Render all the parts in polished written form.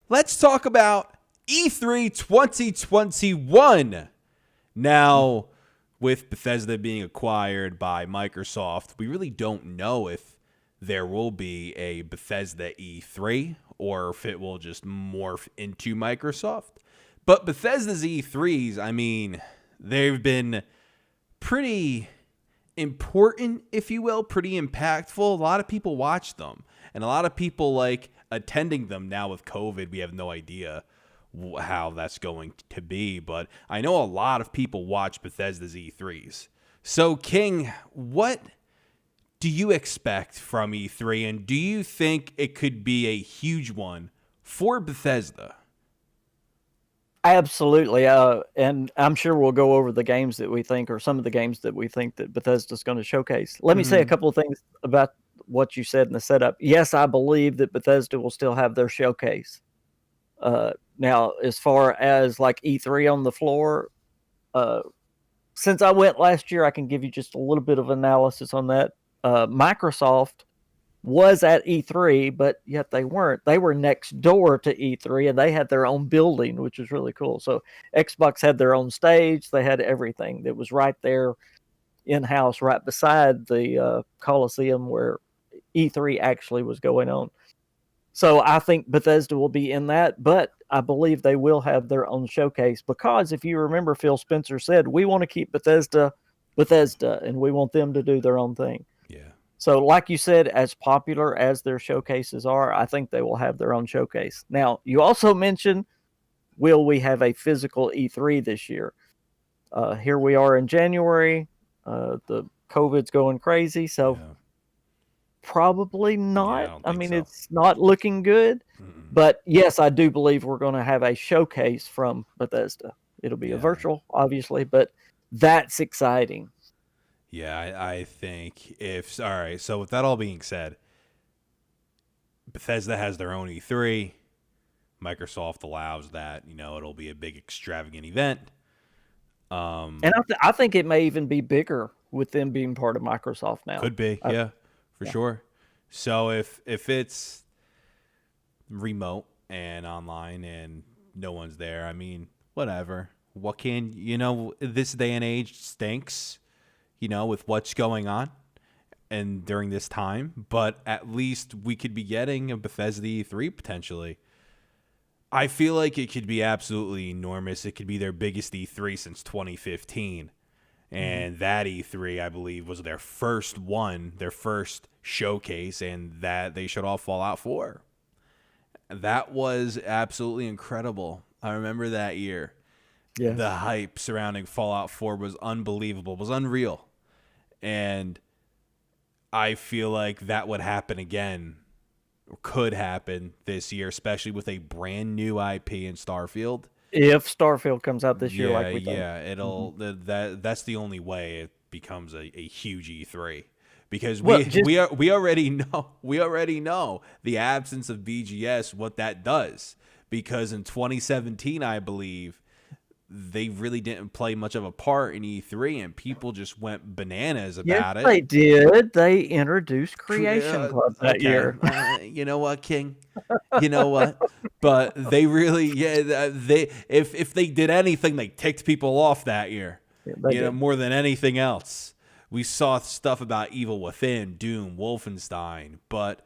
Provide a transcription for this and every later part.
let's talk about E3 2021. Now, with Bethesda being acquired by Microsoft, we really don't know if there will be a Bethesda E3 or if it will just morph into Microsoft. But Bethesda's E3s, I mean, they've been pretty important, if you will, pretty impactful. A lot of people watch them, and a lot of people like attending them. Now with COVID, we have no idea how that's going to be, but I know a lot of people watch Bethesda's E3s. So, King, what do you expect from E3, and do you think it could be a huge one for Bethesda? Absolutely. And I'm sure we'll go over the games that we think, or some of the games that we think that Bethesda's going to showcase. Let me say a couple of things about what you said in the setup. Yes, I believe that Bethesda will still have their showcase. Now, as far as like E3 on the floor, since I went last year, I can give you just a little bit of analysis on that. Microsoft was at E3, but yet they weren't. They were next door to E3, and they had their own building, which was really cool. So Xbox had their own stage. They had everything that was right there in-house, right beside the Coliseum where E3 actually was going on. So I think Bethesda will be in that, but I believe they will have their own showcase because if you remember, Phil Spencer said, we want to keep Bethesda, and we want them to do their own thing. Yeah. So like you said, as popular as their showcases are, I think they will have their own showcase. Now, you also mentioned, will we have a physical E3 this year? Here we are in January. The COVID's going crazy, so probably not. Yeah, I mean, so. it's not looking good. But yes, I do believe we're going to have a showcase from Bethesda. It'll be a virtual, obviously, but that's exciting. Yeah, I think all right, so with that all being said, Bethesda has their own E3. Microsoft allows that, it'll be a big extravagant event. And I think it may even be bigger with them being part of Microsoft now. Could be, for sure. So if it's remote and online and no one's there, I mean, whatever. What can, this day and age stinks, with what's going on and during this time, but at least we could be getting a Bethesda E3 potentially. I feel like it could be absolutely enormous. It could be their biggest E3 since 2015. And that E3, I believe, was their first showcase, and that they showed off Fallout 4. That was absolutely incredible. I remember that year. Yes. The hype surrounding Fallout 4 was unbelievable, was unreal. And I feel like that would happen again, or could happen this year, especially with a brand new IP in Starfield. If Starfield comes out this year, like we think. Yeah, it'll that's the only way it becomes a huge E3, because we already know the absence of BGS, what that does, because in 2017, I believe, they really didn't play much of a part in E3, and people just went bananas about it. They did. They introduced Creation Club that year. You know what, King? You know what? But they really, if they did anything, they ticked people off that year. More than anything else. We saw stuff about Evil Within, Doom, Wolfenstein, but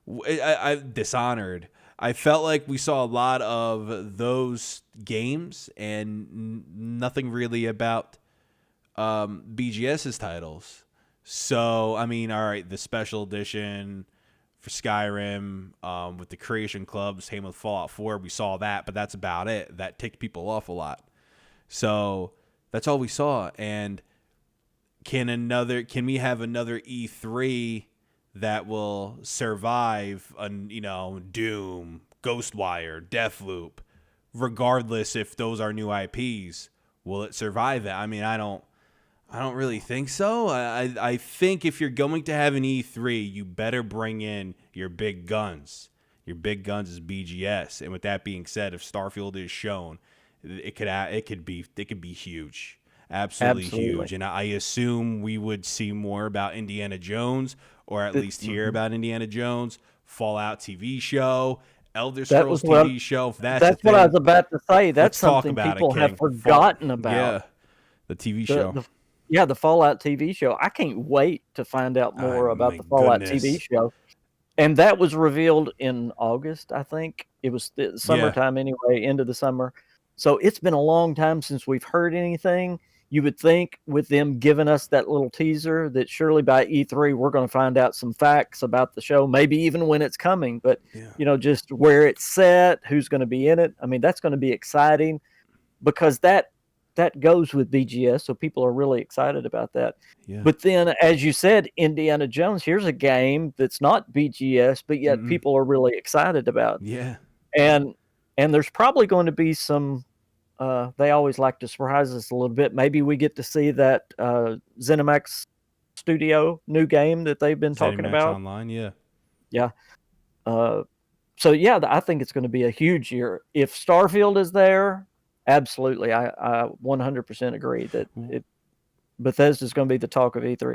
I Dishonored. I felt like we saw a lot of those games and nothing really about BGS's titles. So, I mean, all right, the special edition for Skyrim with the Creation Club, same with Fallout 4, we saw that, but that's about it. That ticked people off a lot. So, that's all we saw. And can we have another E3 that will survive Doom, Ghostwire, Deathloop, regardless if those are new IPs? Will it survive it? I mean, I don't really think so. I think if you're going to have an E3, you better bring in your big guns. Your big guns is BGS. And with that being said, if Starfield is shown, it could be huge. Absolutely huge. And I assume we would see more about Indiana Jones, or at least hear about Indiana Jones, Fallout TV show, Elder That was Scrolls what TV show. If that's a that's what I thing, was about to say. That's let's talk something about it, people have King. forgotten about. Yeah, the TV The show. the yeah, the Fallout TV show. I can't wait to find out Oh more about my the Fallout TV goodness. show. And that was revealed in August, I think. It was the Yeah, summertime anyway, end of the summer. So it's been a long time since we've heard anything. You would think with them giving us that little teaser that surely by E3 we're going to find out some facts about the show, maybe even when it's coming. But yeah, just where it's set, who's going to be in it. I mean, that's going to be exciting because that goes with BGS, so people are really excited about that. yeah. But then, as you said, Indiana Jones, here's a game that's not BGS, but yet Mm-mm. people are really excited about. Yeah. And there's probably going to be some. They always like to surprise us a little bit. Maybe we get to see that ZeniMax Studio new game that they've been talking ZeniMax about. Online. Yeah. Yeah. So yeah, I think it's going to be a huge year. If Starfield is there, absolutely, I 100% agree that Bethesda is going to be the talk of E3.